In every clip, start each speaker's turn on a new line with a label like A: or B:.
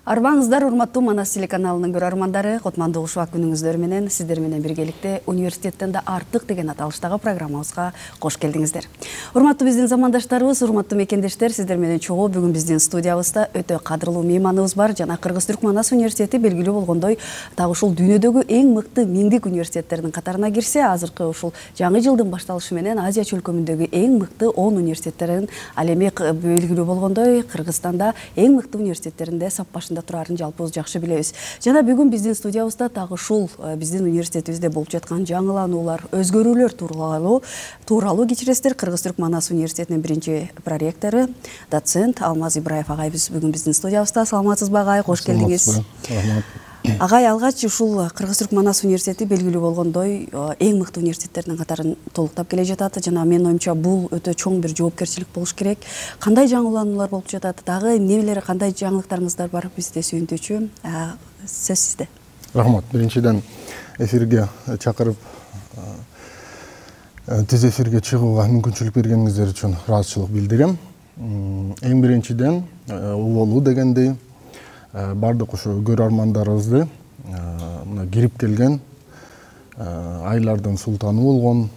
A: Арбаңыздар, урматтуу Манас телеканалынын көрөрмандары, Котмандуу ушак күнүңүздөр менен сиздер менен биргеликте университеттен да артык деген аталыштагы программабызга кош келдиңиздер. Урматтуу биздин замандаштарыбыз, урматтуу мекендештер, сиздер менен чогуу бүгүн биздин студиябызда өтө кадырлуу мейманыбыз бар. Жана Кыргыз-Түрк Манас университети белгилүү болгондой, так ушул дүйнөдөгү эң мыкты миңдик университеттердин катарына кирсе, азыркы ушул жаңы жылдын башталышы менен Азия чөлкөмүндөгү эң мыкты 10 университеттерин ал эми белгилүү болгондой, Кыргызстанда эң мыкты университеттеринде сап башында турарын жалпыбыз жакшы билебиз. Жана бүгүн биздин студиябызда так ушул биздин университетибизде болуп жаткан жаңылануулар, өзгөрүүлөр тууралуу кечиресиздер. Кыргыз-Түрк Манас университетинин биринчи проректору, доцент Алмаз Ибраев агайыбыз бүгүн биздин студиябызда. Саламатсызбы агай? Кош келдиңиз. Агай, алгач ушул Кыргыз-Түрк Манас университети белгилүү болгондой эң мыкты университеттердин катарын толуктап келе жатат. Жана менин оюмча бул өтө чоң бир жоопкерчилик болуш керек. Кандай жаңылануулар болуп жатат? Дагы эмнелер, кандай жаңылыктарыңыздар бар бизди сүйүнтүүчү? Сөз сизде.
B: Рахмат. Биринчиден эфирге чакырып, тез эфирге чыгууга мүмкүнчүлүк бергениңиздер үчүн ыраазычылык билдирем. Эң биринчиден уболуу дегендей бардык ушу көрөрмандарыбызды мына кирип келген айлардын султаны болгон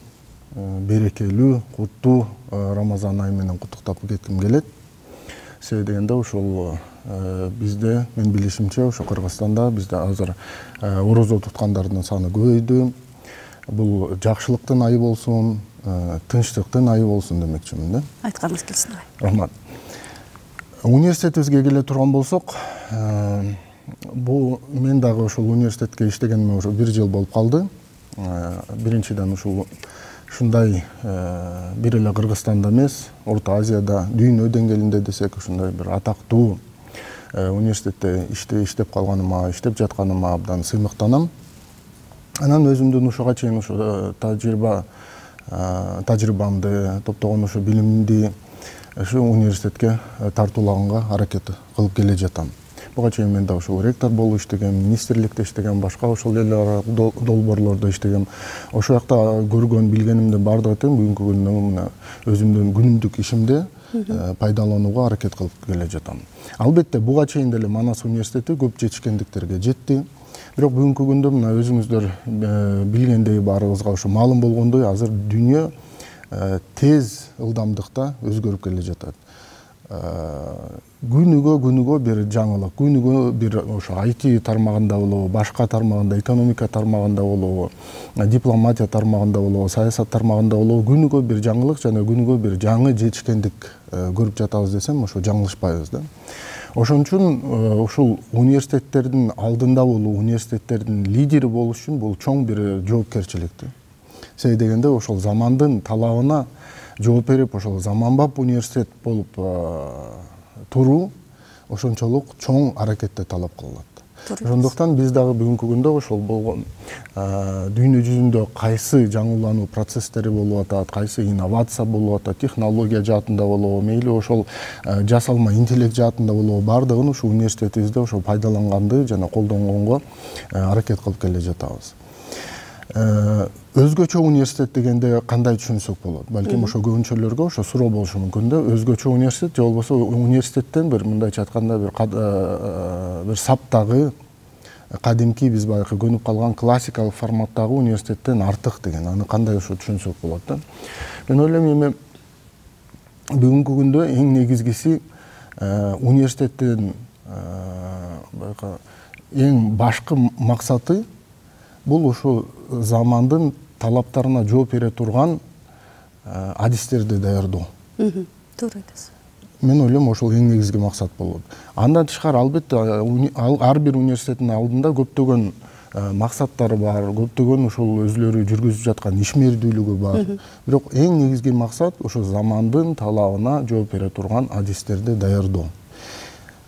B: берекелүү, куттуу Рамазан айы менен куттуктап кетким келет. Себеби дегенде ушул бизде, мен билишимче, ушу Кыргызстанда бизде азыр орозо туткандардын саны көбөйдү. Бул жакшылыктын айы болсун, тынчтыктын айы болсун демекчимин да.
A: Айтканыңыз келсин.
B: Рахмат. Университетибизге келе турган болсок, бул мен дагы ушул университетке иштегениме уже 1 жыл болуп калды. Биринчиден ушундай бир эле Кыргызстанда эмес, Орто Азияда, дүйнө деңгээлинде десек, ушундай бир атактуу университетте иштеп калганыма, иштеп жатканыма абдан сыймыктанам. Анан өзүмдүн ушуга чейин ушу тажрыйбамды, топтогон ушу билимди ушу университетке тартуулаганга аракет кылып келе жатам. Буга чейин мен да ушул ректор болуп иштегем, министрликте иштегем, башка ушул эл аралык долбоорлордо иштегем. Ошол жакта көргөн, билгенимди бардыгы тең бүгүнкү күндө өзүмдүн күнүмдүк ишимде пайдаланууга аракет кылып келе жатам. Албетте буга чейин деле Манас университети көп жетишкендиктерге жетти. Бирок бүгүнкү күндө мына өзүңүздөр билгендей, баарыбызга ушу маалым болгондой, азыр дүйнө тез ылдамдыкта өзгөрүп келе жатат. Күнүгө бир жаңылык, күнүгө бир ошо IT тармагында болобу, башка тармагында, экономика тармагында болобу, дипломатия тармагында болобу, саясат тармагында болобу, күнүгө бир жаңылык жана күнүгө бир жаңы жетишкендик көрүп жатабыз десем, ошо жаңылышпайбыз да. Ошон үчүн ушул университеттердин алдында болуу, университеттердин лидери болуш үчүн бул чоң бир жоопкерчилик. Себеби дегенде ошол замандын талабына жооп берип, ошол заманбап университет болуп туруу ошончолук чоң аракетти талап кылат. Ошондуктан биз дагы бүгүнкү күндө ошол болгон дүйнө жүзүндө кайсы жаңылануу процесстери болуп атат, кайсы инновация болуп атат, технология жаатында болобу, мейли ошол жасалма интеллект жаатында болобу, бардыгын ушул университетибизде ошол пайдаланганды жана колдонгонго аракет кылып келе жатабыз. Өзгөчө университет дегенде кандай түшүнсөк болот? Балким ошо көбүнчөлөргө ошо суроо болушу мүмкүн да. Өзгөчө университет же болбосо университеттен бир мындайча айтканда бир саптагы кадимки биз баягы көнүп калган классикалык форматтагы университеттен артык деген. Аны кандай ошо түшүнсөк болот да. Мен ойлойм, эми бүгүнкү күндө эң негизгиси университеттин баягы эң башкы максаты бул ошо замандын талаптарына жооп бере турган адистерди даярдоо.
A: Туура айтасыз.
B: Мен ойлойм, ошол эң негизги максат болот. Андан тышкары албетте ар бир университеттин алдында көптөгөн максаттары бар, көптөгөн ошол өзүлөрү жүргүзүп жаткан ишмердүүлүгү бар. Бирок эң негизги максат ошо замандын талабына жооп бере турган адистерди даярдоо.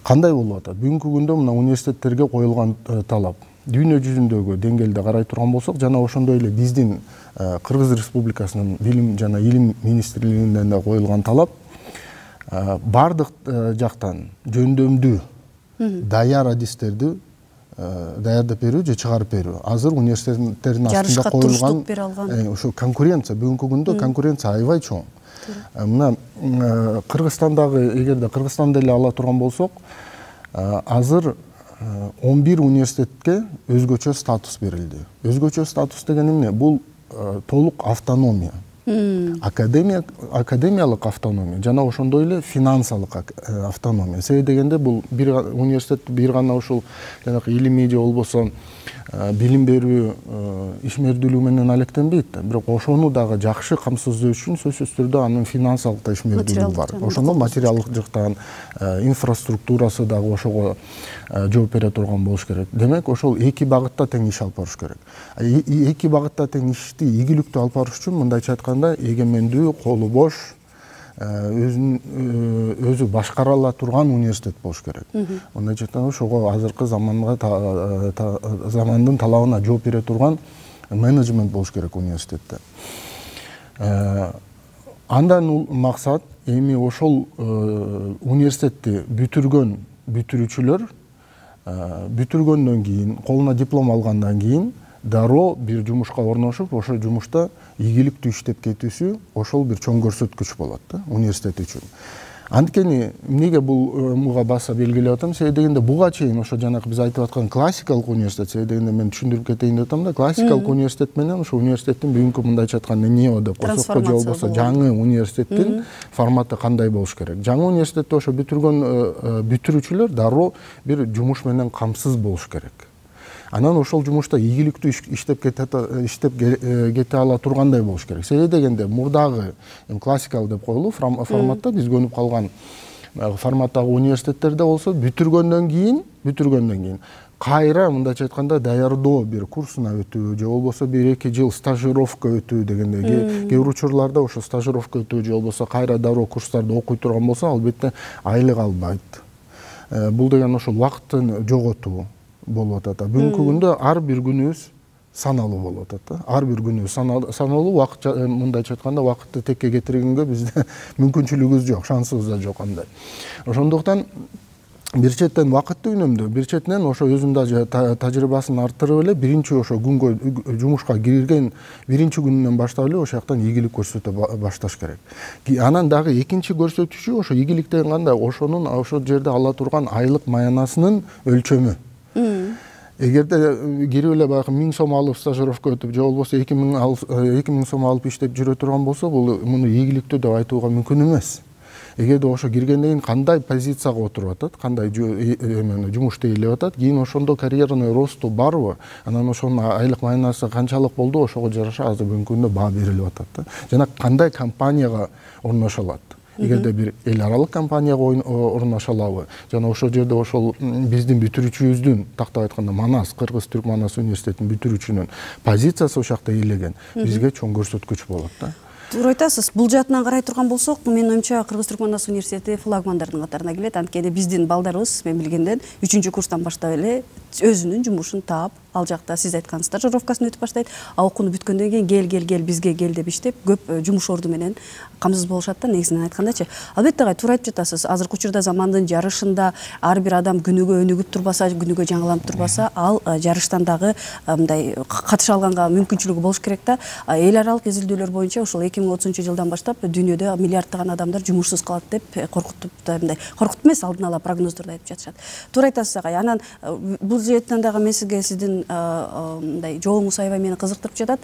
B: Кандай болуп атат? Бүгүнкү күндө мына университеттерге коюлган талап дүйнө жүзүндөгү деңгээлде карай турган болсок, жана ошондой эле биздин Кыргыз Республикасынын билим жана илим министрлигинен да коюлган талап бардык жактан жөндөмдүү даяр адистерди даярдап берүү же чыгарып берүү. Азыр университеттердин астында коюлган ошо конкуренция, бүгүнкү күндө конкуренция аябай чоң. Мына Кыргызстандагы, эгерде Кыргызстанды эле ала турган болсок, азыр 11 университетке өзгөчө статус берилди. Өзгөчө статус деген эмне? Бул толук автономия. Академиялык автономия жана ошондой эле финансалык автономия. Себеби дегенде бул бир университет бир гана ушул жанагы илимий же болбосо билим берүү ишмердүүлүгү менен алектенбейт да. Бирок ошону дагы жакшы камсыздоо үчүн сөзсүз түрдө анын финансалык да ишмердүүлүгү бар. Ошондо материалдык жактан инфраструктурасы дагы ошого жооп бере турган болуш керек. Демек, ошол эки багытта тең иш алып барыш керек. Эки багытта тең ишти ийгиликтүү алып барыш үчүн мындайча айтканда эгемендүү, колу бош, өзү башкара ала турган университет болуш керек. Мындайча айтканда ошого азыркы замандын талабына жооп бере турган менеджмент болуш керек университетте. Андан максат эми ошол университетти бүтүрүүчүлөр бүтүргөндөн кийин, колуна диплом алгандан кийин дароо бир жумушка орношуп, ошол жумушта ийгиликтүү иштеп кетүүсү ошол бир чоң көрсөткүч болот да университет үчүн. Анткени эмнеге буга баса белгилеп атам? Себеби дегенде буга чейин ошо жанагы биз айтып аткан классикалык университет, себеби дегенде мен түшүндүрүп кетейин деп атам да, классикалык университет менен ошо университеттин бүгүнкү мындайча айтканда нео деп койсокко же болбосо жаңы университеттин форматы кандай болуш керек? Жаңы университетте ошо бүтүрүүчүлөр дароо бир жумуш менен камсыз болуш керек. Анан ошол жумушта ийгиликтүү иштеп кете ала тургандай болуш керек. Себеби дегенде мурдагы классикалык деп коелу форматта биз көнүп калган форматтагы университеттерде болсо бүтүргөндөн кийин кайра мындайча айтканда даярдоо бир курсуна өтүү же болбосо 1-2 жыл стажировка өтүү дегенде кээ бир учурларда ошо стажировка өтүү же болбосо кайра дароо курстарды окуй турган болсо албетте айлык албайт. Бул деген ошол убакыттын жоготуу болуп атат. Бүгүнкү күндө ар бир күнүбүз саналуу болуп атат. Ар бир күнүбүз саналуу, убакыт мындайча айтканда убакытты текке кетиргенге бизде мүмкүнчүлүгүбүз жок, шансыбыз да жок андай. Ошондуктан бир четтен убакытты үнөмдөө, бир четинен ошо өзүнүн тажрыйбасын арттырып эле биринчи ошо күнгө жумушка кирген биринчи күнүнөн баштап эле ошол жактан ийгилик көрсөтө башташ керек. Анан дагы экинчи көрсөтүчү ошо ийгилик деген кандай? Ошонун ошол жерде ала турган айлык маянасынын өлчөмү. Эгерде кирип эле баягы 1000 сом алып стажировка өтүп же болбосо 2000 сом алып иштеп жүрө турган болсо, бул муну ийгиликтүү деп айтууга мүмкүн эмес. Эгерде ошо киргенден кийин кандай позицияга отуруп атат, кандай жумуш тейлеп атат, кийин ошондо карьерный росту барбы, анан ошонун айлык маянасы канчалык болду, ошого жараша азыр бүгүнкү күндө баа берилип атат да. Жана кандай компанияга орношо алат. Эгерде бир эл аралык компанияга орношо алабы, жана ошол жерде ошол биздин бүтүрүүчүбүздүн тактап айтканда Манас, Кыргыз-Түрк Манас университетинин бүтүрүүчүнүн позициясы ошол жакта ээлеген бизге чоң көрсөткүч болот да.
A: Туура айтасыз. Бул жаатынан карай турган болсок, менин оюмча Кыргыз-Түрк Манас университети флагмандардын катарына кирет. Анткени биздин балдарыбыз мен билгенден 3-курстан баштап эле өзүнүн жумушун таап, ал жакта сиз айткан стажировкасын өтүп баштайт. Окууну бүткөндөн кийин кел бизге кел деп иштеп, көп жумуш орду менен камсыз болушат да, негизинен айткандачы. Албетте туура айтып жатасыз. Азыркы учурда замандын жарышында ар бир адам күнүгө өнүгүп турбаса, күнүгө жаңыланып турбаса, ал жарыштан дагы мындай катыша алганга мүмкүнчүлүгү болуш керек да. Эл аралык изилдөөлөр боюнча ошол 2030-жылдан баштап дүйнөдө миллиарддаган адамдар жумушсуз калат деп коркутуп эмес, алдын ала прогноздорду айтып жатышат. Туура айтасыз агай. Анан бул жактан дагы мен сиздин мындай жообуңуз аябай мени кызыктырып жатат.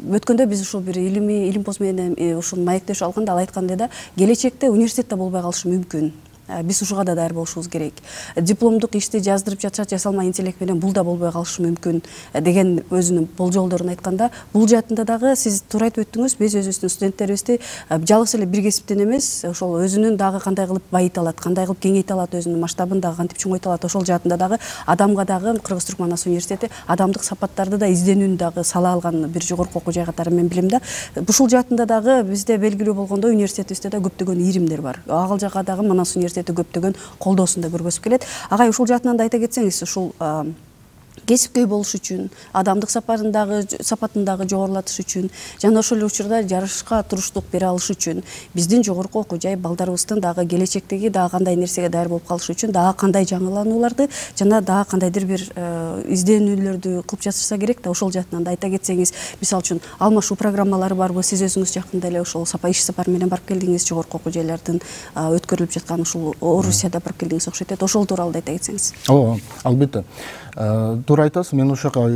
A: Өткөндө биз ушул бир илим пост менен ушул маектешип алганда ал айткандай да, келечекте университетте болбой калышы мүмкүн. Биз ушуга да даяр болушубуз керек. Дипломдук ишти жаздырып жатышат, жасалма интеллект менен бул да болбой калышы мүмкүн деген өзүнүн болжолдорун айтканда, бул жаатында дагы сиз туура айтып өттүңүз. Биз өзүбүздүн студенттерибизди жалгыз эле бир кесиптен эмес, ошол өзүнүн дагы кандай кылып байыта алат, кандай кылып кеңейте алат, өзүнүн масштабын дагы кантип чоңойто алат, ошол жаатында дагы адамга дагы Кыргыз-Түрк Манас университети адамдык сапаттарды да изденүүнү дагы сала алган бир жогорку окуу жай катары мен билем да. Ушул жаатында дагы бизде белгилүү болгондой университетибизде да көптөгөн иримдер бар. Ал жака дагы Манас университети көптөгөн колдоосун да көргөзүп келет. Агай, ушул жаатынан да айта кетсеңиз, ушул кесипкөй болуш үчүн, адамдык сапатындагы жогорулатыш үчүн жана ошол учурда жарышка туруштук бере алыш үчүн биздин жогорку окуу жай балдарыбыздын дагы келечектеги дагы кандай нерсеге даяр болуп калыш үчүн дагы кандай жаңыланууларды жана дагы кандайдыр бир изденүүлөрдү кылып жатышса керек да. Ошол жактан да айта кетсеңиз, мисалы үчүн алмашуу программалары барбы? Сиз өзүңүз жакында эле ошол иш сапар менен барып келдиңиз, жогорку окуу жайлардын өткөрүлүп жаткан ушул Орусияда барып келдиңиз окшойт. Ошол тууралуу да айта кетсеңиз.
B: Ооба, албетте. Туура айтасыз, мен ошол жака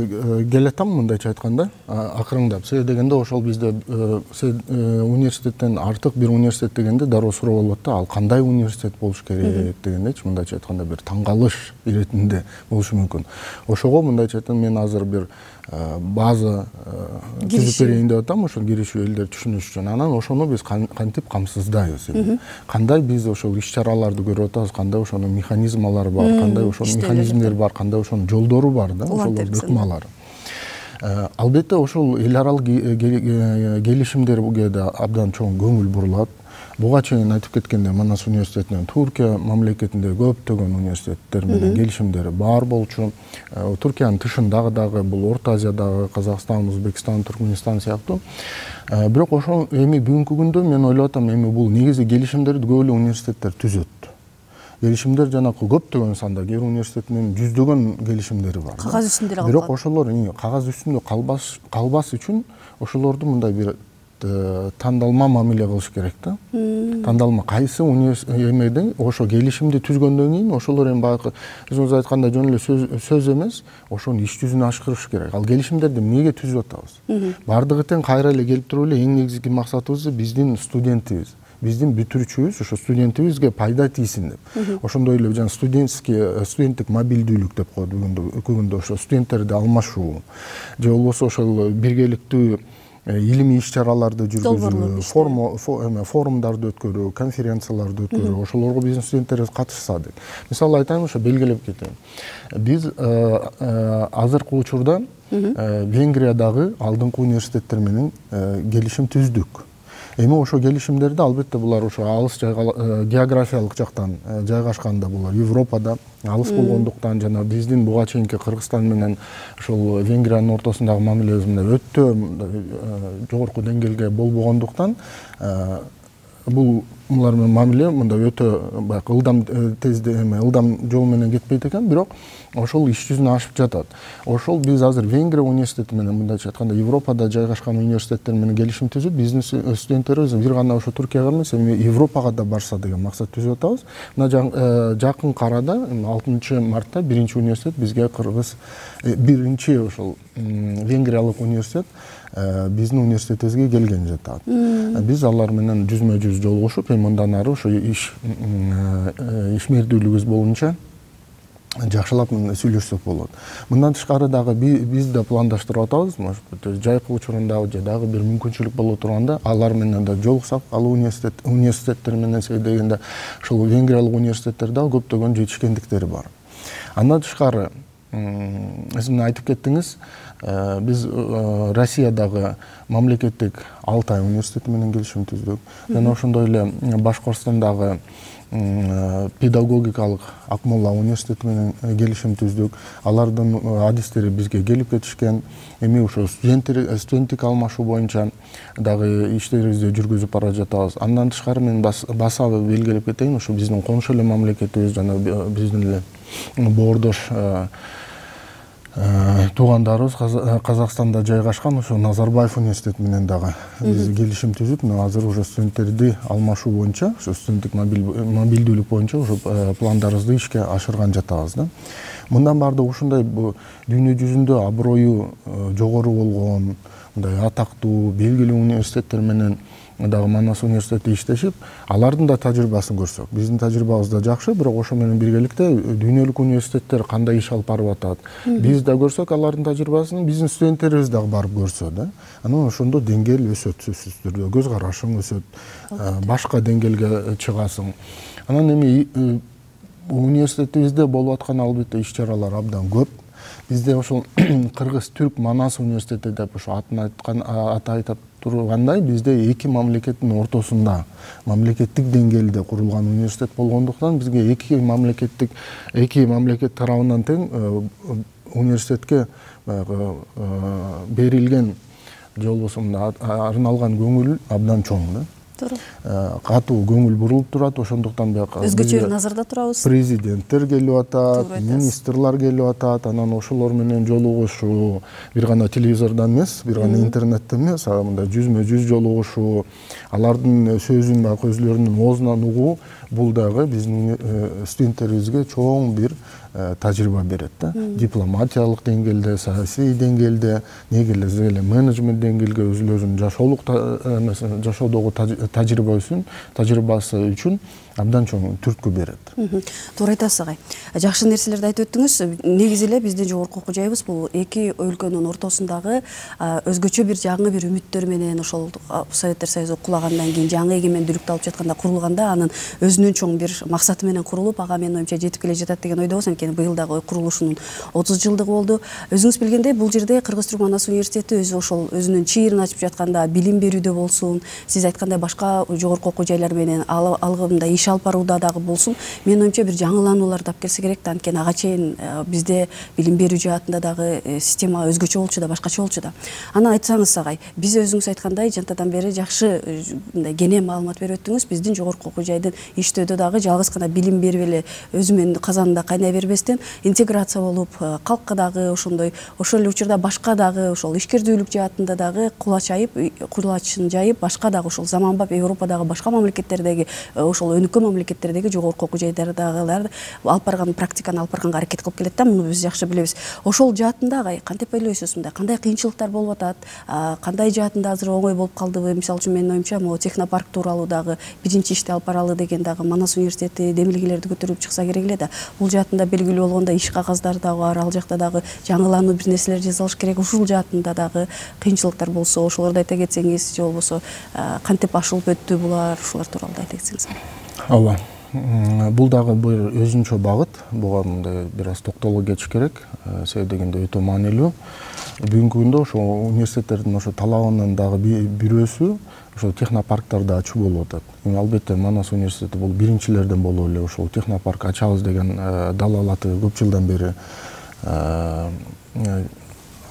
B: келатам мындайча айтканда, акырындап. Себеби дегенде ошол бизде университеттен артык бир университет дегенде дароо суроо болот да, ал кандай университет болуш керек дегендечи, мындайча айтканда бир таң калыш иретинде болушу мүмкүн. Ошого мындайча айтканда мен азыр бир база түзүп берейин деп атам, ошол киришүү элдер түшүнүш үчүн. Анан ошону биз кантип камсыздайбыз? Кандай биз ошол иш-чараларды көрүп атабыз, кандай ошонун механизмалары бар, кандай ошонун механизмдери бар, кандай ошонун жолдору бар да, ошолордун ыкмалары. Албетте ошол эл аралык келишимдерге да абдан чоң көңүл бурулат. Буга чейин айтып кеткенде, Манас университетинен Туркия мамлекетинде көптөгөн университеттер менен келишимдери бар болчу. Туркиянын тышындагы дагы, бул Орто Азиядагы Казакстан, Өзбекстан, Түркмөнстан сыяктуу. Бирок ошол эми бүгүнкү күндө мен ойлоп атам, эми бул негизи келишимдерди көп эле университеттер түзөт. Келишимдер жанакы көптөгөн санда, кээ бир университеттин жүздөгөн келишимдери бар.
A: Кагаз үстүндө калат.
B: Бирок ошолор кагаз үстүндө калбас үчүн ошолорду мындай бир тандалма мамиле кылыш керек да. Тандалма кайсы эмеде ошо келишимди түзгөндөн кийин ошолор эми баягы өзүңүз айткандай жөн эле сөз эмес, ошону иш жүзүнө ашкырыш керек. Ал келишимдерди эмнеге түзүп атабыз? Бардыгы тең кайра эле келип туруп эле эң негизги максатыбыз биздин студентибиз, биздин бүтүрүүчүбүз, ошо студентибизге пайда тийсин деп. Ошондой эле жана студенттик мобилдүүлүк деп коет бүгүнкү күндө, ошо студенттерди алмашуу же болбосо ошол биргеликтүү илимий иш-чараларды жүргүзүү, форумдарды өткөрүү, конференцияларды өткөрүү, ошолорго биздин студенттерибиз катышса деп. Мисалы айтайын, ошо белгилеп кетейин. Биз азыркы учурда Венгриядагы алдыңкы университеттер менен келишим түздүк. Эми ошо келишимдерди албетте булар ошо алыс географиялык жактан жайгашканда, булар Европада алыс болгондуктан жана биздин буга чейинки Кыргызстан менен ошол Венгриянын ортосундагы мамилебиз мындай өтө жогорку деңгээлге болбогондуктан булар менен мамиле мындай өтө баягы ылдам жол менен кетпейт экен, бирок ошол иш жүзүнө ашып жатат. Ошол биз азыр Венгрия университети менен, мындайча айтканда, Европада жайгашкан университеттер менен келишим түзүп, биздин студенттерибиз бир гана ошо Туркияга эмес, эми Европага да барса деген максат түзүп атабыз. Мына жакын арада 6 мартта биринчи университет бизге биринчи ошол венгриялык университет биздин университетибизге келген жатат. Биз алар менен жүзмө-жүз жолугушуп, мындан ары ошо ишмердүүлүгүбүз боюнча жакшылап сүйлөшсөк болот. Мындан тышкары дагы биз да пландаштырып атабыз, жайкы учурунда же дагы бир мүмкүнчүлүк боло турганда алар менен да жолуксак, ал университеттер менен дегенде ошол венгриялык университеттерде дагы көптөгөн жетишкендиктери бар. Андан тышкары, сиз айтып кеттиңиз, биз Россиядагы мамлекеттик Алтай университети менен келишим түздүк. Жана ошондой эле Башкортостандагы педагогикалык Акмола университети менен келишим түздүк. Алардын адистери бизге келип кетишкен. Эми ошо студенттик алмашуу боюнча дагы иштерибизди жүргүзүп бара жатабыз. Андан тышкары мен баса белгилеп кетейин, ошо биздин конуш эле мамлекетибиз жана биздин эле боордош туугандарыбыз Казакстанда жайгашкан ошо Назарбаев университети менен дагы биз келишим түзүп, азыр уже студенттерди алмашуу боюнча, ошо студенттик мобилдүүлүк боюнча ошо пландарыбызды ишке ашырган жатабыз да. Мындан баардыгы ушундай дүйнө жүзүндө аброю жогору болгон, мындай атактуу, белгилүү университеттер менен дагы Манас университети иштешип, алардын да тажрыйбасын көрсөк. Биздин тажрыйбабыз да жакшы, бирок ошо менен биргеликте дүйнөлүк университеттер кандай иш алып барып атат. Биз да көрсөк алардын тажрыйбасын, биздин студенттерибиз дагы барып көрсө да. Анан ошондо деңгээл өсөт, сөзсүз түрдө көз карашың өсөт, башка деңгээлге чыгасың. Анан эми университетибизде болуп аткан албетте иш-чаралар абдан көп. Бизде ошол Кыргыз-Түрк Манас университети деп ошо аты айтып тургандай, бизде эки мамлекеттин ортосунда, мамлекеттик деңгээлде курулган университет болгондуктан бизге эки мамлекет тарабынан тең университетке берилген же болбосо арналган көңүл абдан чоң да. Катуу көңүл бурулуп турат, ошондуктан
A: өзгөчө назарда турабыз.
B: Президенттер келип атат, министрлер келип атат, анан ошолор менен жолугушуу бир гана телевизордон эмес, бир гана интернеттен эмес, мындай жүзмө-жүз жолугушуу, алардын сөзүн өзлөрүнүн оозунан угуу, бул дагы биздин студенттерибизге чоң бир тажрыйба берет да. Дипломатиялык деңгээлде, саясий деңгээлде, неге эле менеджмент деңгээлге өзлөрүнүн жашоодогу тажрыйбасы үчүн абдан чоң түрткү берет.
A: Туура айтасыз агай. Жакшы нерселерди айтып өттүңүз. Негизи эле биздин жогорку окуу жайыбыз бул эки өлкөнүн ортосундагы өзгөчө бир жаңы бир үмүттөр менен ошол Советтер Союзу кулагандан кийин жаңы эгемендүүлүктү алып жатканда курулганда, анын өзүнүн чоң бир максаты менен курулуп, ага менин оюмча жетип келе жатат деген ойдобуз. Анткени быйыл дагы курулушунун 30 жылдыгы болду. Өзүңүз билгендей, бул жерде Кыргыз-Түрк Манас университети өзү ошол өзүнүн чийирин ачып жатканда, билим берүүдө болсун, сиз айткандай башка жогорку окуу жайлар менен алгымда иш алып барууда дагы болсун, менин оюмча бир жаңыланууларды алып келсе керек да. Анткени ага чейин бизде билим берүү жаатында дагы система өзгөчө болчу да, башкача болчу да. Аны айтсаңыз агай, биз өзүңүз айткандай жантадан бери жакшы мындай кенен маалымат берип өттүңүз. Биздин жогорку окуу жайдын иштөөдө дагы жалгыз гана билим берип эле өзү менен казанында кайнай бербестен интеграция болуп, калкка дагы ошондой, ошол эле учурда башка дагы ошол ишкердүүлүк жаатында дагы кулачын жайып, башка дагы ошол заманбап Европадагы башка мамлекеттердеги ошол өнүккөн мамлекеттердеги жогорку окуу жайдардагылар алып барган практиканы алып барганга аракет кылып келет да. Муну биз жакшы билебиз. Ошол жаатында агай кантип ойлойсуз, мындай кандай кыйынчылыктар болуп атат, кандай жаатында азыр оңой болуп калдыбы? Мисалы үчүн менин оюмча могу технопарк тууралуу дагы биринчи ишти алып баралы деген дагы Манас университети демилгелерди көтөрүп чыкса керек эле да. Бул жаатында белгилүү болгондо иш кагаздары дагы бар, ал жакта дагы жаңылануу бир нерселер жасалыш керек. Ушул жаатында дагы кыйынчылыктар болсо, ошолорду айта кетсеңиз, же болбосо кантип ашылып өттү булар, ушулар тууралуу айта кетсеңиз.
B: Ооба. Бул дагы бир өзүнчө багыт. Буга мындай бир аз токтоло кетиш керек. Себеби дегенде өтө маанилүү. Бүгүнкү күндө ошо университеттердин ошо талабынын дагы бирөөсү ошо технопарктарды ачуу болуп атат. Албетте Манас университети бул биринчилерден болуп эле ошол технопарк ачабыз деген далалаты көп жылдан бери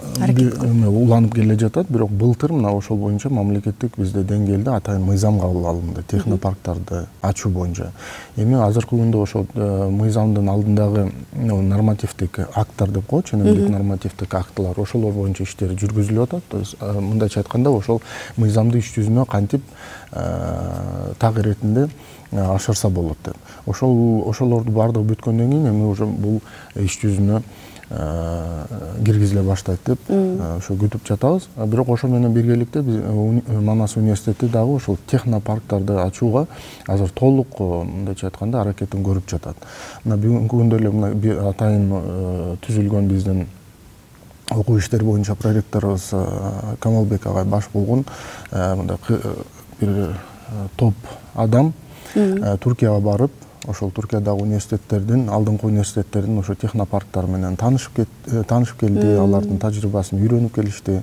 B: уланып келе жатат. Бирок былтыр мына ошол боюнча мамлекеттик бизде деңгээлде атайын мыйзам кабыл алынды технопарктарды ачуу боюнча. Эми азыркы күндө ошол мыйзамдын алдындагы нормативдик акттар деп коет, ченемдик нормативдик актылар, ошолор боюнча иштер жүргүзүлүп атат. То есть мындайча айтканда ошол мыйзамды иш жүзүнө кантип так иретинде ашырса болот деп. Ошолорду баардыгы бүткөндөн кийин эми уже бул иш жүзүнө киргизиле баштайт деп ошо күтүп жатабыз. Бирок ошо менен биргеликте Манас университети дагы ошол технопарктарды ачууга азыр толук мындайча айтканда аракетин көрүп жатат. Мына бүгүнкү күндө эле мына атайын түзүлгөн биздин окуу иштери боюнча проректорубуз Камалбек агай баш болгон мындай бир топ адам Туркияга барып, ошол Туркиядагы университеттердин, алдыңкы университеттердин ошо технопарктары менен таанышып келди, алардын тажрыйбасын үйрөнүп келишти.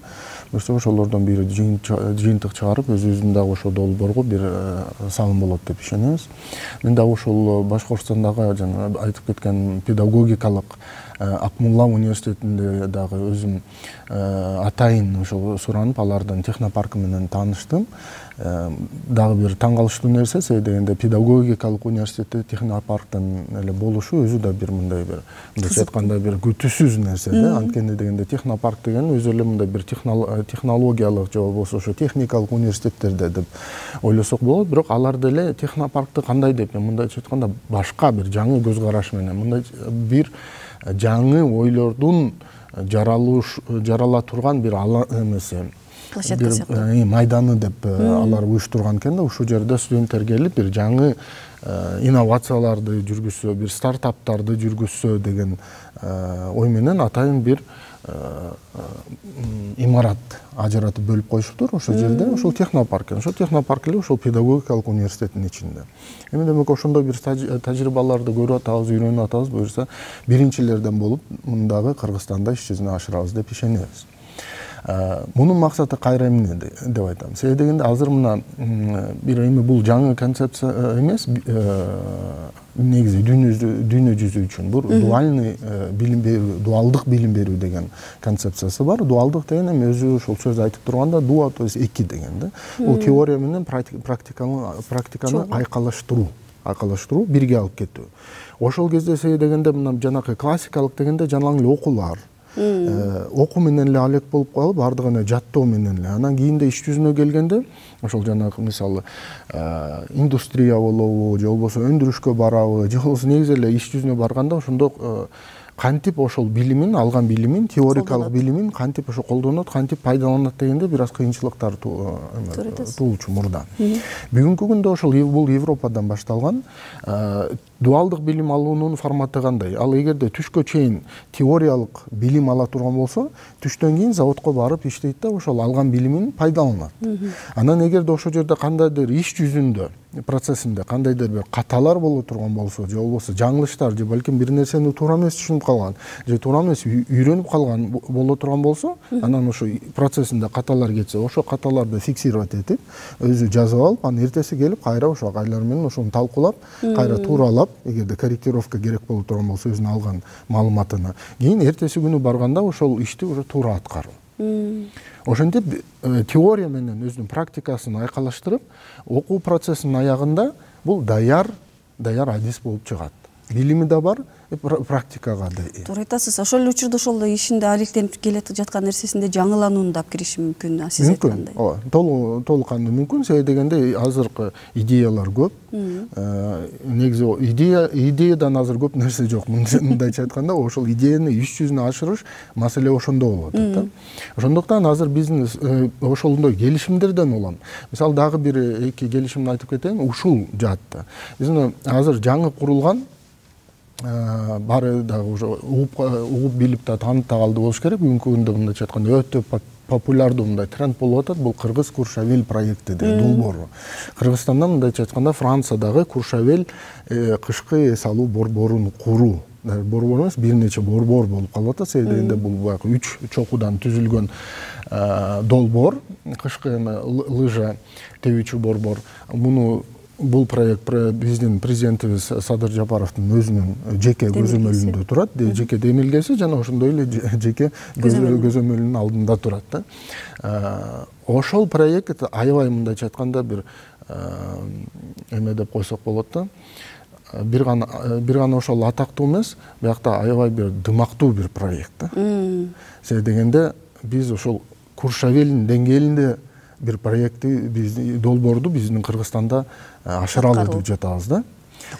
B: Бирок ошолордон бир жыйынтык чыгарып, өзүбүздүн дагы ошо долбоорго бир салым болот деп ишенебиз. Мен дагы ошол Башкортостандагы жана айтып кеткен педагогикалык Акмулла университетинде дагы өзүм атайын ошол суранып, алардын технопаркы менен тааныштым. Дагы бир таң калыштуу нерсе, себеби дегенде педагогикалык университетте технопарктын эле болушу өзү да бир мындай бир мындайча айтканда бир күтүүсүз нерсе да. Анткени дегенде технопарк деген өзү эле мындай бир технологиялык же болбосо ошо техникалык университеттерде деп ойлосок болот. Бирок алар деле технопаркты кандай деп, мындайча айтканда башка бир жаңы көз караш менен, мындай бир жаңы ойлордун жарала турган бир эмеси, майданы деп алар уюштурган экен да. Ушул жерде студенттер келип бир жаңы инновацияларды жүргүзсө, бир стартаптарды жүргүзсө деген ой менен атайын бир имарат ажыратып бөлүп коюшуптур ошол жерде, ошол технопарк. Ошол технопарк эле ошол педагогикалык университеттин ичинде. Эми демек ошондой бир тажрыйбаларды көрүп атабыз, үйрөнүп атабыз. Буюрса биринчилерден болуп мындагы Кыргызстанда иш жүзүнө ашырабыз деп ишенебиз. Мунун максаты кайра эмне деп айтам. Себеби дегенде азыр мына бир эми бул жаңы концепция эмес, негизи дүйнө жүзү үчүн бул дуальный билим берүү, дуалдык билим берүү деген концепциясы бар. Дуалдык деген эми өзү ушул сөз айтып турганда дуа, то есть эки деген да. Бул теория менен практиканы айкалаштыруу, бирге алып кетүү. Ошол кезде сей дегенде мына жанакы классикалык дегенде жанаң эле окуулар, окуу менен эле алек болуп калып, бардыгына жаттоо менен эле. Анан кийинде иш жүзүнө келгенде, ошол жанагы мисалы индустрия болобу, же болбосо өндүрүшкө барабы, же болбосо негизи эле иш жүзүнө барганда ошондо кантип ошол билимин, алган билимин, теорикалык билимин кантип ошо колдонот, кантип пайдаланат дегенде бир аз кыйынчылыктар туулчу мурда. Бүгүнкү күндө ошол бул Европадан башталган. Дуалдык билим алуунун форматы кандай? Ал эгерде түшкө чейин теориялык билим ала турган болсо, түштөн кийин заводко барып иштейт да, ошол алган билимин пайдаланат. Анан эгерде ошол жерде кандайдыр иш жүзүндө, процессинде кандайдыр бир каталар боло турган болсо, же болбосо жаңылыштар, же балким бир нерсени туура эмес түшүнүп калган, же туура эмес үйрөнүп калган боло турган болсо, анан ошо процессинде каталар кетсе, ошо каталарды фиксировать этип, өзү жазып алып, анан эртеси келип кайра ошо агайлар менен ошону талкуулап, кайра тууралап, эгерде корректировка керек боло турган болсо өзүнүн алган маалыматына, кийин эртеси күнү барганда ошол ишти уже туура аткаруу. Ошентип теория менен өзүнүн практикасын айкалаштырып, окуу процессинин аягында бул даяр адис болуп чыгат. Билими да бар, практикага да.
A: Туура айтасыз. Ошол эле учурда ошол ишинде алектенип келе жаткан нерсесинде жаңыланууну да алып кириши мүмкүн, сиз айткандай.
B: Мүмкүн. Толук кандуу мүмкүн. Себеби дегенде азыркы идеялар көп. Негизи идеядан азыр көп нерсе жок. Мындайча айтканда, ошол идеяны иш жүзүнө ашырыш маселе ошондо болот да. Ошондуктан азыр бизнес ошондой келишимдерден улам. Мисалы дагы бир эки келишимди айтып кетейин, ушул жаатта. Биздин азыр жаңы курулган баары дагы уже угуп билип да таанып да калды болуш керек. Бүгүнкү күндө мындайча айтканда өтө популярдуу мындай тренд болуп атат. Бул Кыргыз Куршавел проекти деген долбоору. Кыргызстандан мындайча айтканда Франциядагы Куршавел кышкы эс алуу борборун куруу. Борбор эмес, бир нече борбор болуп калып атат. Себеби дегенде бул баягы 3 чокудан түзүлгөн долбоор, кышкы лыжа тебүүчү борбор. Бул проект биздин президентибиз Садыр Жапаровдун өзүнүн жеке көзөмөлүндө турат, жеке демилгеси жана ошондой эле жеке көзөмөлүнүн алдында турат да. Ошол проект аябай мындайча айтканда бир эме деп койсок болот да. Бир гана ошол атактуу эмес, биякта аябай бир дымактуу бир проект да. Себеби дегенде биз ошол Куршавелдин деңгээлинде бир проектти, долбоорду биздин Кыргызстанда ашыралы деп жатабыз да.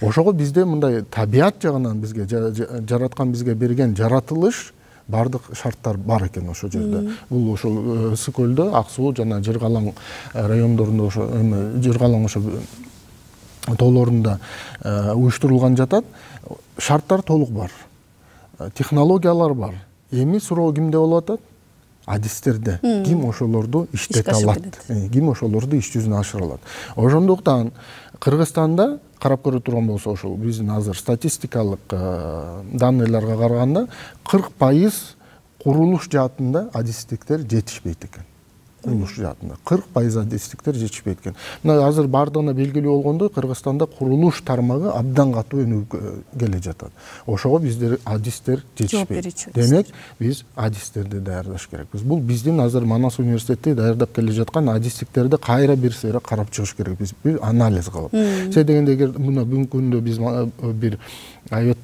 B: Ошого бизде мындай табият жагынан бизге жараткан, бизге берген жаратылыш бардык шарттар бар экен ошол жерде. Бул ошол Ысык көлдө, Ак суу жана Жыргалаң райондорунда ошо Жыргалаң ошо тоолорунда уюштурулган жатат. Шарттар толук бар. Технологиялар бар. Эми суроо кимде болуп атат? Адистерде. Ким ошолорду иштете алат? Ким ошолорду иш жүзүнө ашыра алат? Ошондуктан Кыргызстанда карап көрө турган болсо, ошол биздин азыр статистикалык данныйларга караганда 40% курулуш жаатында адистиктер жетишпейт экен. Курулуш жаатында 40% адистиктер жетишпейт экен. Мына азыр бардыгына белгилүү болгондой, Кыргызстанда курулуш тармагы абдан катуу өнүгүп келе жатат. Ошого биздер адистер жетишпейт. Демек, биз адистерди даярдаш керекпиз. Бул биздин азыр Манас университети даярдап келе жаткан адистиктерди кайра бир сыйра карап чыгыш керекпиз. Бир анализ кылып. Себеби дегенде эгер мына бүгүнкү күндө биз бир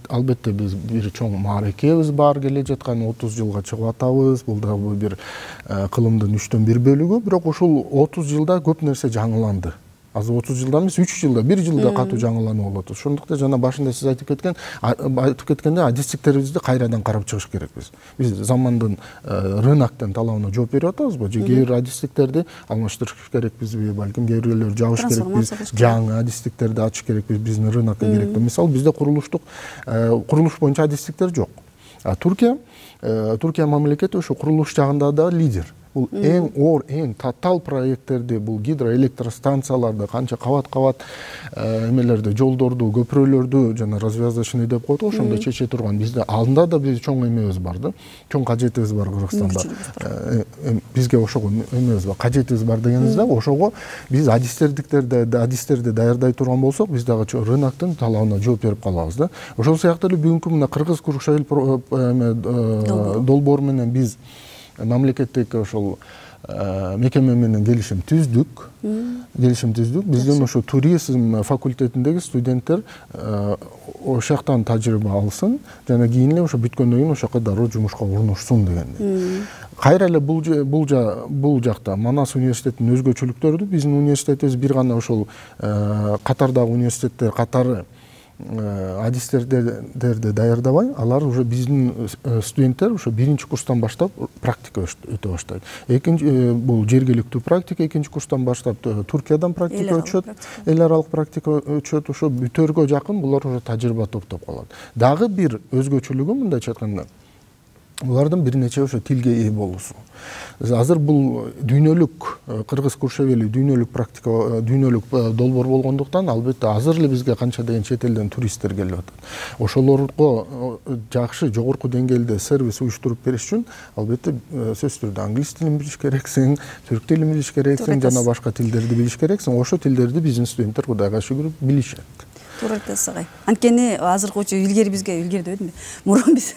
B: албетте биз бир чоң мааракебиз бар, келе жаткан 30 жылга чыгып атабыз. Бул дагы бир кылымдын 3/1 бөлүгү, бирок ушул 30 жылда көп нерсе жаңыланды. Азыр 30 жылда эмес, 3 жылда, 1 жылда катуу жаңылануу болот. Ошондуктан жана башында сиз айтып кеткенде адистиктерибизди кайрадан карап чыгыш керекпиз. Биз замандын рыноктун талабына жооп берип атабызбы? Же кээ бир адистиктерди алмаштырыш керекпизби, балким кээ бирлерди жабыш керекпиз, жаңы адистиктерди ачыш керекпиз, биздин рынокко керекпи. Мисалы, бизде курулуш боюнча адистиктер жок. Туркия мамлекети ошо курулуш жагында да лидер. Бул эң оор, эң татаал проекттерди, бул гидроэлектростанцияларды, канча кабат эмелерди, жолдорду, көпүрөлөрдү жана развязочный деп коет, ошондо чече турган. Бизде алдында да биз чоң эмебиз бар да. Чоң кажетибиз бар Кыргызстанда. Бизге ошого эмебиз бар, кажетибиз бар дегенибизде, ошого биз адистерди даярдай турган болсок, биз дагы рыноктун талабына жооп берип калабыз да. Ошол сыяктуу эле бүгүнкү мына Кыргыз Курушайыл долбоору менен биз мамлекеттик ошол мекеме менен келишим түздүк. Биздин ошо туризм факультетиндеги студенттер ошол жактан тажрыйба алсын, жана кийин эле ошо бүткөндөн кийин ошол жака дароо жумушка орношсун дегендей. Кайра эле бул жакта Манас университетинин өзгөчөлүктөрү, биздин университетибиз бир гана ошол катардагы университеттер катары адистерди даярдабай, алар уже биздин студенттер ошо биринчи курстан баштап практика өтө баштайт. Экинчи бул жергиликтүү практика, экинчи курстан баштап Туркиядан практика өтүшөт, эл аралык практика өтүшөт. Ошо бүтөргө жакын булар уже тажрыйба топтоп калат. Дагы бир өзгөчөлүгү мындайча айтканда, булардын бир нече ошо тилге ээ болуусу. Азыр бул дүйнөлүк Кыргыз Курушевели дүйнөлүк практика, дүйнөлүк долбоор болгондуктан, албетте азыр эле бизге канча деген чет элден туристтер келип атат. Ошолорго жакшы, жогорку деңгээлде сервис уюштуруп бериш үчүн, албетте сөзсүз түрдө англис тилин билиш керексиң, түрк тилин билиш керексиң, жана башка тилдерди билиш керексиң. Ошол тилдерди биздин студенттер Кудайга шүгүр билишет.
A: Туура айтасыз агай. Анткени азыркы учу илгери дебедимби? Мурун биз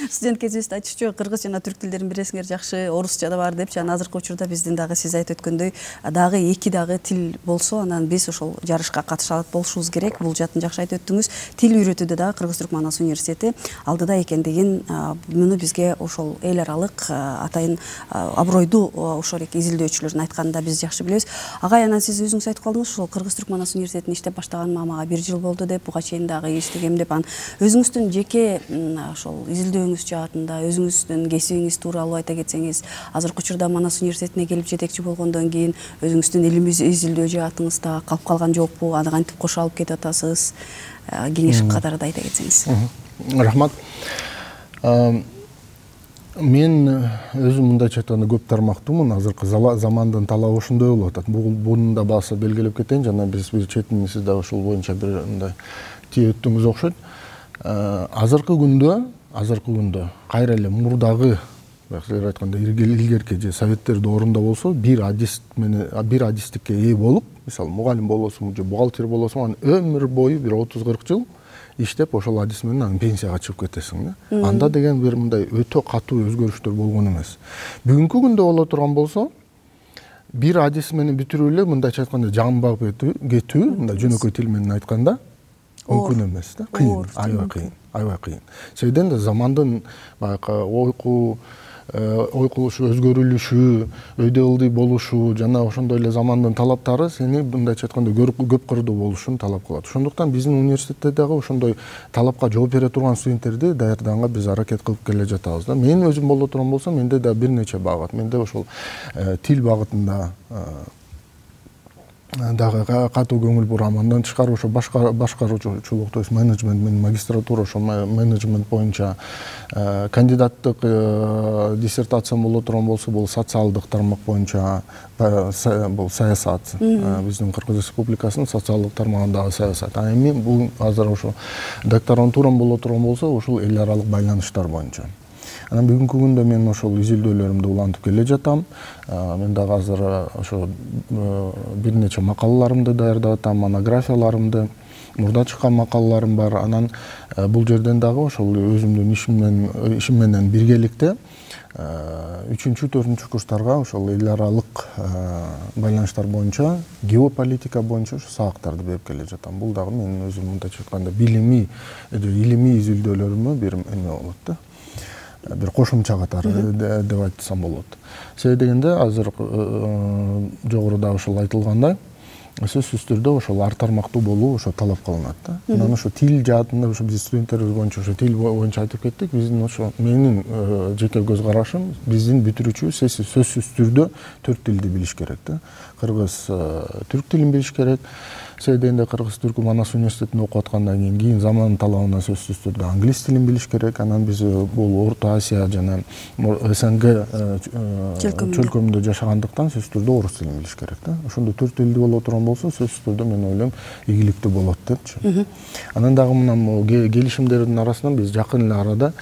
A: студент кезибизде айтышчу, кыргыз жана түрк тилдерин билесиңер жакшы, орусча да бар депчи. Анан азыркы учурда биздин дагы сиз айтып өткөндөй дагы эки дагы тил болсо, анан биз ошол жарышка катыша алат болушубуз керек. Бул жатын жакшы айтып өттүңүз. Тил үйрөтүүдө дагы Кыргыз Түрк Манас университети алдыда экендигин, муну бизге ошол эл аралык атайын абройдуу ошол изилдөөчүлөрдүн айтканында биз жакшы билебиз. Агай, анан сиз өзүңүз айтып калдыңыз, ошол Кыргыз Түрк Манас университетин иштеп баштаганыма мага 1 жыл болду деп, буга чейин дагы иштегем деп, анан өзүңүздүн жеке ошол изилдөөңүз жаатында өзүңүздүн кесибиңиз тууралуу айта кетсеңиз, азыркы учурда Манас университетине келип жетекчи болгондон кийин өзүңүздүн илим изилдөө жаатыңызда калып калган жокпу, аны кантип кошо алып кетип атасыз? Кеңеш катарында айта кетсеңиз. Рахмат.
B: Мен өзүм мындайча айтканда көп тармактуумун. Азыркы замандын талабы ошондой болуп атат. Бунун да баасы белгилеп кетейин, жана биз бир четин сиз да ошол боюнча бир мындай тие өттүңүз окшойт. Азыркы күндө кайра эле мурдагы, силер айткандай илгерки же советтерди орунда болсо, бир адистикке ээ болуп, мисалы мугалим болосуң же бухгалтер болосуң, анан өмүр бою бир 30-40 жыл иштеп ошол адис менен анан пенсияга чыгып кетесиң да. Анда деген бир мындай өтө катуу өзгөрүштөр болгон эмес. Бүгүнкү күндө боло турган болсо, бир адис менен бүтүрүп эле мындайча айтканда жамбап кетүү, мындай жөнөкөй тил менен айтканда мүмкүн эмес да. Кыйын, аябай кыйын. Себебинен да замандын баягы ой кылышы, өзгөрүлүшү, өйдө ылдый болушу жана ошондой эле замандын талаптары сени мындайча айтканда көп кырдуу болушун талап кылат. Ошондуктан биздин университетте дагы ошондой талапка жооп бере турган студенттерди даярдаганга биз аракет кылып келе жатабыз да. Мен өзүм боло турган болсом, менде да бир нече багыт. Менде ошол тил багытында дагы катуу көңүл бурам. Андан тышкары ошо башкаруучулук, то есть менеджмент менен магистратура, ошо менеджмент боюнча кандидаттык диссертациям боло турган болсо, бул социалдык тармак боюнча, бул саясат, биздин Кыргыз Республикасынын социалдык тармагындагы саясат. А эми бул азыр ошо докторантурам боло турган болсо, ушул эл аралык байланыштар боюнча. Анан бүгүнкү күндө мен ошол изилдөөлөрүмдү улантып келе жатам. Мен дагы азыр ошо бир нече макалаларымды даярдап атам, монографияларымды, мурда чыккан макалаларым бар. Анан бул жерден дагы ошол өзүмдүн ишим менен биргеликте 3-4 курстарга ошол эл аралык байланыштар боюнча, геополитика боюнча сабактарды берип келе жатам. Бул дагы менин өзүм мындайча айтканда илимий изилдөөлөрүмө бир эме болот да. Бир кошумча катары деп айтсам болот. Себеби дегенде азыр жогоруда ошол айтылгандай, сөзсүз түрдө ошол ар тармактуу болуу ошо талап кылынат да. Анан ошо тил жаатында ошо биз студенттерибиз боюнча ошо тил боюнча айтып кеттик. Биздин ошо менин жеке көз карашым, биздин бүтүрүүчү сөзсүз түрдө 4 тилди билиш керек да. Кыргыз түрк тилин билиш керек, дегенде Кыргыз Түркү Манас университетинде окуп аткандан кийин заман талабына сөзсүз түрдө англис тилин билиш керек. Анан биз бул Орто Азия жана СНГ чөлкөмүндө жашагандыктан сөзсүз түрдө орус тилин билиш керек да. Ошондо төрт тилдүү боло турган болсо сөзсүз түрдө мен ойлойм ийгиликтүү болот депчи. Анан дагы мына келишимдердин арасынан биз жакын эле арада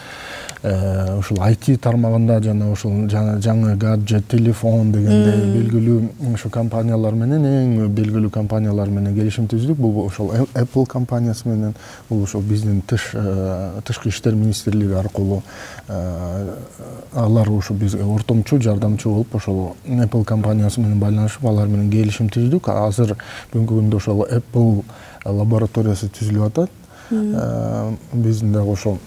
B: ушул IT тармагында жана ушул жаңы гаджет, телефон дегендей белгилүү ушу компаниялар менен эң белгилүү компаниялар менен келишим түздүк. Бул ошол Apple компаниясы менен, бул ошол биздин тышкы иштер министрлиги аркылуу алар ушу бизге ортомчу, жардамчы болуп ошол Apple компаниясы менен байланышып, алар менен келишим түздүк. Азыр бүгүнкү күндө ошол Apple лабораториясы түзүлүп атат. Биздин дагы ошол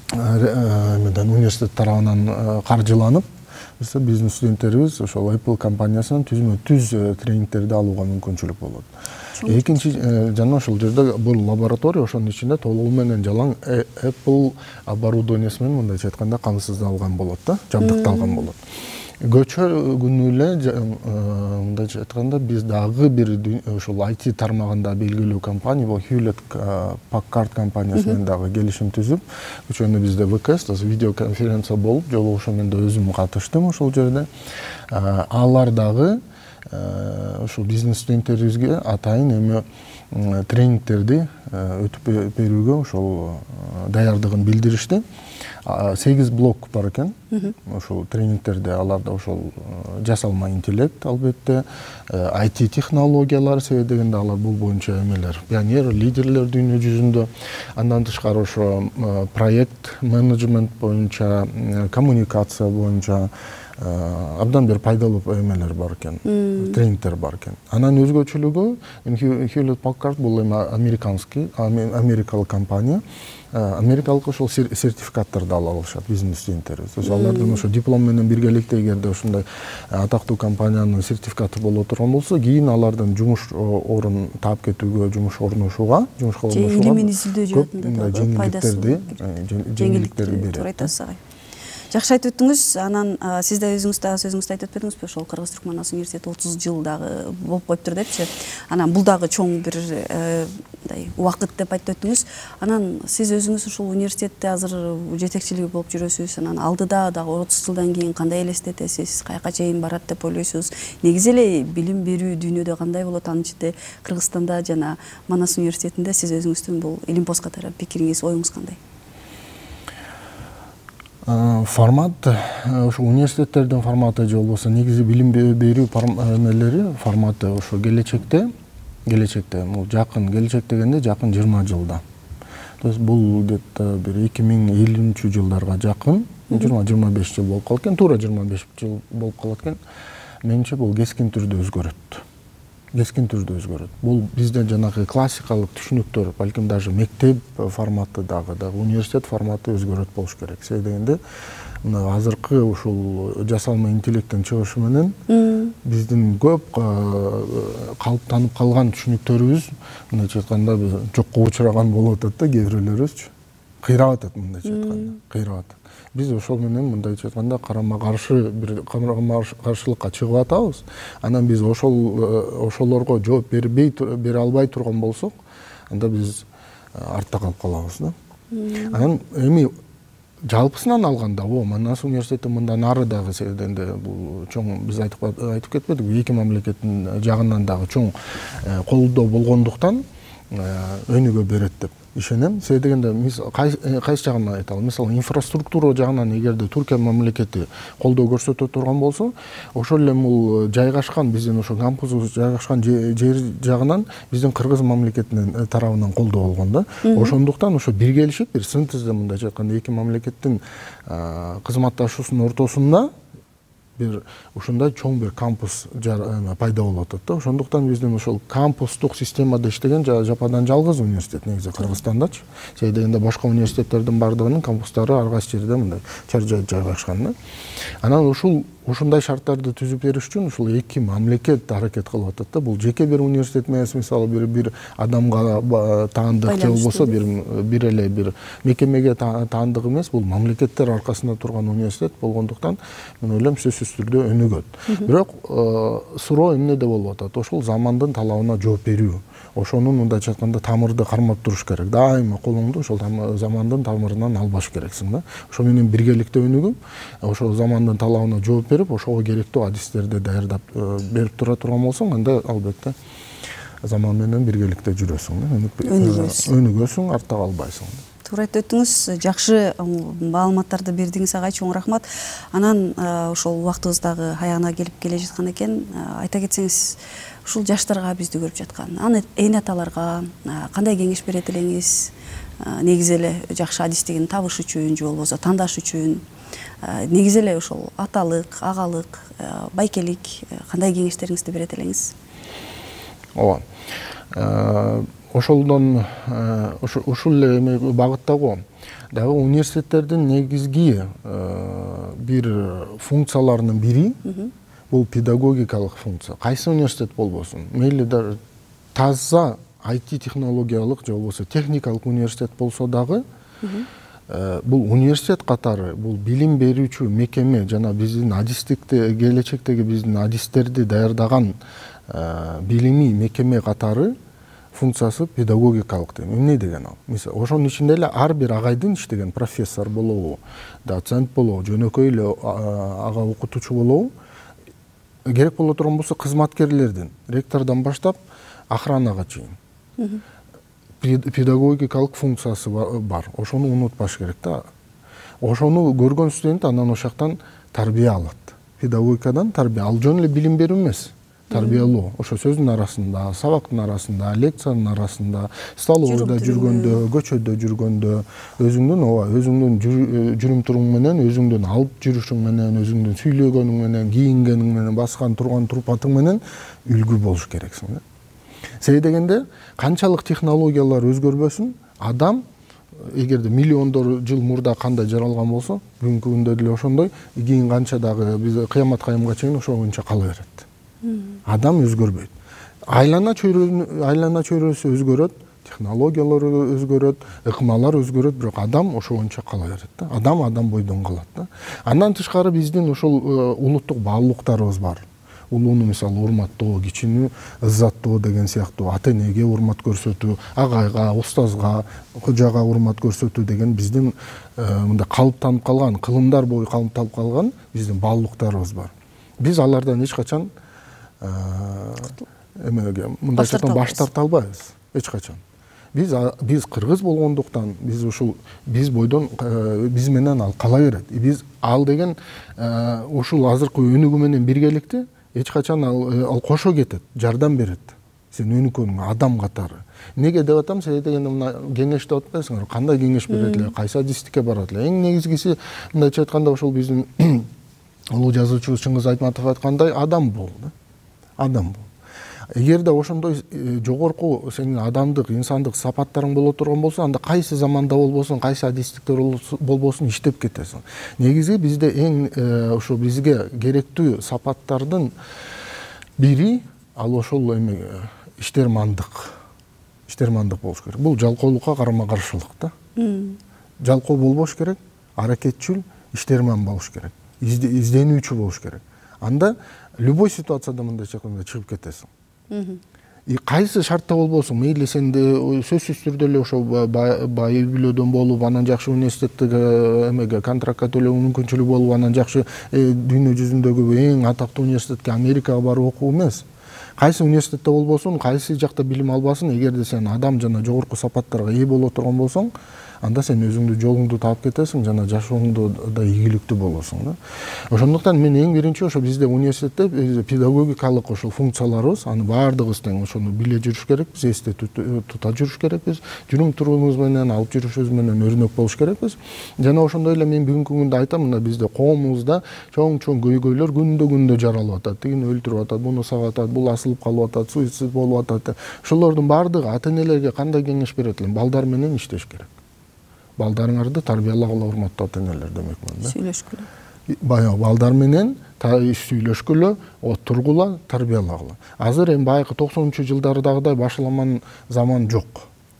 B: университет тарабынан каржыланып, биздин студенттерибиз ошол Apple компаниясынан түз тренингтерди алууга мүмкүнчүлүк болот. Экинчи жана ошол жерде бул лаборатория ошонун ичинде толугу менен жалаң Apple оборудованиясы менен мындайча айтканда камсыздалган болот да, жабдыкталган болот. Көчө күнү эле мындайча айтканда биз дагы бир ошол IT тармагында белгилүү компания, бул Hewlett Packard компаниясы менен дагы келишим түзүп, көчөнү бизде ВКС видеоконференция болуп, жолугушуу мен да өзүм катыштым ошол жерде. Алар дагы ошол биздин студенттерибизге атайын эме тренингтерди өтүп берүүгө ошол даярдыгын билдиришти. 8 блок бар экен. Ошол тренингтерде аларда ошол жасалма интеллект, албетте, IT технологиялар, себеби дегенде алар бул боюнча эмелер, пионер, лидерлер дүйнө жүзүндө. Андан тышкары ошо проект менеджмент боюнча, коммуникация боюнча абдан бир пайдалуу эмелер бар экен, тренингтер бар экен. Анан өзгөчөлүгү Hewlett Packard бул эми америкалык компания. Америкалык ошол сертификаттарды ала алышат биздин студенттерибиз. Алардын ошо диплом менен биргеликте эгерде ушундай атактуу компаниянын сертификаты боло турган болсо, кийин алардын жумуш орун таап кетүүгө, жумуш орношууга, жумушка орношууга
A: илимин изилдөө жаатында пайдасы,
B: жеңилдиктерди берет.
A: Туура айтасыз агай. Жакшы айтып өттүңүз. Анан сиз да өзүңүз дагы сөзүңүздө айтып бердиңизби, ошол Кыргыз Түркү Манас университети 30 жыл дагы болуп коюптур депчи. Анан бул дагы чоң бир мындай убакыт деп айтып өттүңүз. Анан сиз өзүңүз ушул университетте азыр жетекчилиги болуп жүрөсүз. Анан алдыда дагы 30 жылдан кийин кандай элестетесиз, каяка чейин барат деп ойлойсуз? Негизи эле билим берүү дүйнөдө кандай болот? Анын ичинде Кыргызстанда жана Манас университетинде сиз өзүңүздүн бул илим катары пикириңиз, оюңуз кандай?
B: Формат, ошо университеттердин форматы же болбосо негизи билим берүү эмелери форматы ошо келечекте, бул жакын келечек дегенде жакын 20 жылда. То есть бул где-то бир 2050 жылдарга жакын, 20-25 жыл болуп калат экен, туура 25 жыл болуп калат экен. Менимче бул кескин түрдө өзгөрөт. Бул бизде жанагы классикалык түшүнүктөр, балким даже мектеп форматы дагы университет форматы өзгөрөт болуш керек. Себеби дегенде мына азыркы ушул жасалма интеллекттин чыгышы менен биздин көп калыптанып калган түшүнүктөрүбүз мындайча айтканда жокко учураган болуп атат да, кээ бирөөлөрүбүзчү. Кыйрап атат мындайча айтканда, кыйрап атат. Биз ошол менен мындайча айтканда карама-каршылыкка чыгып атабыз. Анан биз ошолорго жооп бере албай турган болсок, анда биз артта калып калабыз да. Анан эми жалпысынан алганда, Манас университети мындан ары дагы себебинде бул чоң, биз айтып кетпедикпи, эки мамлекеттин жагынан дагы чоң колдоо болгондуктан өнүгө берет деп ишенем. Себеби дегенде кайсы жагынан айталы? Мисалы, инфраструктура жагынан эгерде Түркия мамлекети колдоо көрсөтө турган болсо, ошол эле бул жайгашкан биздин ошо кампусубуз жайгашкан жер жагынан биздин Кыргыз мамлекетинин тарабынан колдоо болгон да. Ошондуктан ошо биргелишип, бир синтезде мындайча айтканда эки мамлекеттин кызматташуусунун ортосунда бир ушундай чоң бир кампус пайда болуп атат да. Ошондуктан биздин ошол кампустук системада иштеген жападан жалгыз университет негизи Кыргызстандачы. Себеби дегенде башка университеттердин бардыгынын кампустары ар кайсы жерде мындай чар жайгашкан да. Анан ушул ушундай шарттарды түзүп бериш үчүн ушул эки мамлекет аракет кылып атат да. Бул жеке бир университет эмес, мисалы бир адамга таандык же болбосо бир эле бир мекемеге таандык эмес, бул мамлекеттер аркасында турган университет болгондуктан мен ойлойм сөзсүз түрдө өнүгөт. Бирок суроо эмнеде болуп атат? Ошол замандын талабына жооп берүү. Ошонун мындайча айтканда тамырды кармап туруш керек. Дайыма колуңду ошол замандын тамырынан албаш керексиң да. Ошо менен биргеликте өнүгүп, ошол замандын талабына жооп берип, ошого керектүү адистерди даярдап берип тура турган болсоң, анда албетте заман менен биргеликте жүрөсүң да. Өнүгөсүң, артта калбайсың.
A: Туура айтып өттүңүз, жакшы маалыматтарды бердиңиз агай, чоң рахмат. Анан ошол убактыбыз дагы аягына келип келе жаткан экен. Айта кетсеңиз, ушул жаштарга бизди көрүп жаткан, эне аталарга кандай кеңеш берет элеңиз? Негизи эле жакшы адистигин табыш үчүн же болбосо тандаш үчүн, негизи эле ошол аталык, агалык, байкелик кандай кеңештериңизди берет элеңиз?
B: Ооба. Ошолдон ушул эле багыттагы дагы университеттердин негизги бир функцияларынын бири бул педагогикалык функция. Кайсы университет болбосун, мейли таза IT технологиялык же болбосо техникалык университет болсо дагы, бул университет катары, бул билим берүүчү мекеме жана биздин адистикте, келечектеги биздин адистерди даярдаган билимий мекеме катары функциясы педагогикалык дейм. Эмне деген ал? Мисалы, ошонун ичинде эле ар бир агайдын иштеген профессор болобу, доцент болобу, жөнөкөй эле ага окутуучу болобу, керек боло турган болсо кызматкерлердин, ректордон баштап охранага чейин педагогикалык функциясы бар. Ошону унутпаш керек да. Ошону көргөн студент анан ошол жактан тарбия алат. Педагогикадан тарбия, ал жөн эле билим берүү эмес. Тарбиялоо, ошо сөздүн арасында, сабактын арасында, лекциянын арасында, столовойдо жүргөндө, көчөдө жүргөндө, өзүңдүн жүрүм туруң менен, өзүңдүн алып жүрүшүң менен, өзүңдүн сүйлөгөнүң менен, кийингениң менен, баскан турган турпатың менен үлгү болуш керексиң да. Себеби дегенде, канчалык технологиялар өзгөрбөсүн, адам эгерде миллиондор жыл мурда кандай жаралган болсо, бүгүнкү күндө деле ошондой, кийин канча дагы биз кыямат кайымга чейин ошо боюнча кала берет. Адам өзгөрбөйт. Айлана чөйрөсү өзгөрөт, технологиялар өзгөрөт, ыкмалар өзгөрөт, бирок адам ошо боюнча кала берет да. Адам бойдон калат да. Андан тышкары биздин ошол улуттук баалуулуктарыбыз бар. Улууну мисалы урматтоо, кичини ыззаттоо деген сыяктуу, ата-энеге урмат көрсөтүү, агайга, устазга, кожага урмат көрсөтүү деген биздин мындай калыптанып калган, кылымдар бою калыптанып калган биздин баалуулуктарыбыз бар. Биз алардан эч качан баш тарта албайбыз, эч качан. Биз кыргыз болгондуктан, биз бойдон биз менен ал кала берет. Биз ал деген ушул азыркы өнүгүү менен биргеликте эч качан ал кошо кетет, жардам берет. Сен өнүккөнүң адам катары. Неге деп атам? Себеби дегенде мына кеңеш деп атпайсыңар, кандай кеңеш берет эле, кайсы адистикке барат эле. Эң негизгиси мындайча айтканда ошол биздин улуу жазуучубуз Чыңгыз Айтматов айткандай адам бол да. Адам бол. Эгерде ошондой жогорку сенин адамдык, инсандык сапаттарың боло турган болсо, анда кайсы заманда болбосун, кайсы адистиктер болбосун иштеп кетесиң. Негизи бизде эң ошо бизге керектүү сапаттардын бири ал ошол иштермандык болуш керек. Бул жалкоолукка карама-каршылык да. Жалкоо болбош керек, аракетчил, иштерман болуш керек. Изденүүчү болуш керек. Анда любой ситуацияда мындайча айтканда чыгып кетесиң. Кайсы шартта болбосун, мейли сенде сөзсүз түрдө эле ошо бай үй-бүлөдөн болуп, анан жакшы университетте контрактка төлөө мүмкүнчүлүгү болуп, анан жакшы дүйнө жүзүндөгү эң атактуу университетке, Америкага барып окуу эмес. Кайсы университетте болбосун, кайсы жакта билим албасын, эгерде сен адам жана жогорку сапаттарга ээ боло турган болсоң, анда сен өзүңдү жолуңду таап кетесиң жана жашооңдо да ийгиликтүү болосуң да. Ошондуктан мен эң биринчи ошо бизде университетте педагогикалык ошол функцияларыбыз, аны баардыгыбыз тең ошону биле жүрүш керекпиз, эсте тута жүрүш керекпиз, жүрүм турумубуз менен, алып жүрүшүбүз менен өрнөк болуш керекпиз. Жана ошондой эле мен бүгүнкү күндө айтам, мына бизде коомубузда чоң көйгөйлөр күндө жаралып атат. Тигини өлтүрүп атат, буну сагып атат, бул асылып калып атат, суицид болуп атат. Ошолордун баардыгы ата-энелерге кандай кеңеш берет элем? Балдар менен иштеш керек. Балдарыңарды тарбиялагыла, урматтуу ата-энелер демекмин да. баягы балдар менен сүйлөшкүлө, отургула, тарбиялагыла. Азыр эми баягы 90-жылдардагыдай башаламан заман жок.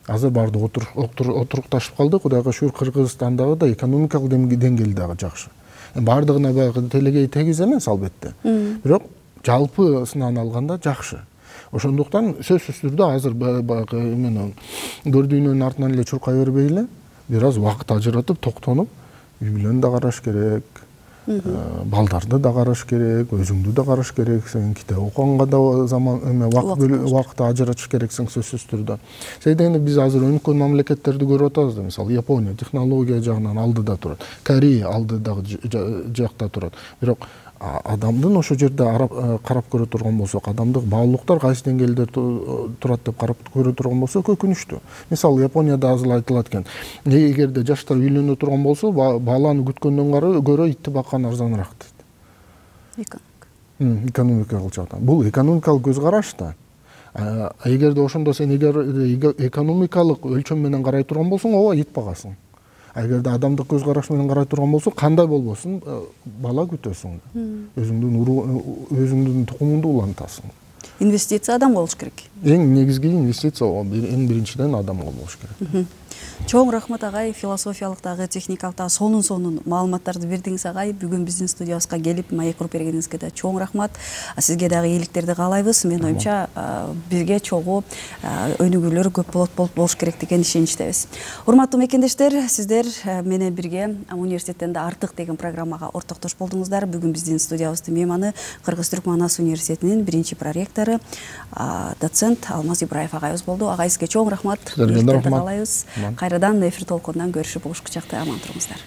B: Азыр барды отурукташып калды. Кудайга шүгүр, Кыргызстандагы экономикалык деңгээл дагы жакшы. Бардыгына баягы телегей тегиз эмес албетте. Бирок жалпысынан алганда жакшы. Ошондуктан сөзсүз түрдө азыр баягы эмени көрдүүнүн артынан эле чуркай бербей эле, бир аз убакыт ажыратып, токтонуп, үй бүлөнү да караш керек, балдарды да караш керек, өзүңдү да караш керексиң, китеп окуганга да заман убакыт ажыратыш керексиң сөзсүз түрдө. Себеби биз азыр өнүккөн мамлекеттерди көрүп атабыз да, мисалы Япония технология жагынан алдыда турат, Корея алдыдагы жакта турат. Бирок адамдын ошо жерде карап көрө турган болсок, адамдык баалуулуктар кайсы деңгээлде турат деп карап көрө турган болсок өкүнүчтүү. Мисалы Японияда азыр айтылат экен, эгерде жаштар үйлөнө турган болсо, баланы күткөндөн көрө итти баккан арзаныраак дейт. Экономикалык жактан. Бул экономикалык көз караш да. Эгерде ошондо сен экономикалык өлчөм менен карай турган болсоң, ооба ит багасың. Эгерде адамдык көз караш менен карай турган болсоң, кандай болбосун, бала күтөсүң. Өзүңдүн тукумуңду улантасың.
A: Инвестиция адамга болуш керек.
B: Эң негизги инвестиция эң биринчиден адамга болуш керек.
A: Чоң рахмат агай, философиялык дагы, техникалык дагы сонун маалыматтарды бердиңиз агай. Бүгүн биздин студиябызга келип маек куруп бергениңизге да чоң рахмат. Сизге дагы ийгиликтерди каалайбыз. Мен оюмча бирге чогуу өнүгүүлөр көп болуш керек деген ишеничтебиз. Урматтуу мекендештер, сиздер менен бирге университеттен да артык деген программага ортоктош болдуңуздар. Бүгүн биздин студиябыздын мейманы Кыргыз-Түрк-Манас университетинин биринчи проректору, доцент Алмаз Ибраев агайыбыз болду. Агай, сизге чоң рахмат.
B: Каалайбыз.
A: Кайрадан эфир толкундан көрүшүп, ушкучакта аман туруңуздар.